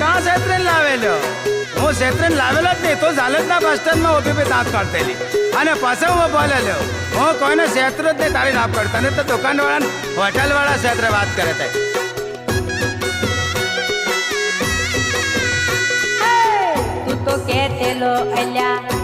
કાં છેતરીને લાવેલો? હું છેતરીને લાવેલો જ નહીં. તો ઝાલટના બસ સ્ટેન્ડમાં ઊભી દાંત કાઢતેલી અને પાછો હું બોલેલો હું કોઈને છેતરો જ નહીં તારી ના પડતા ને તો દુકાનવાળા હોટલવાળા છેતરે વાત કરે છે. તું તો કહેતેલો અલ્યા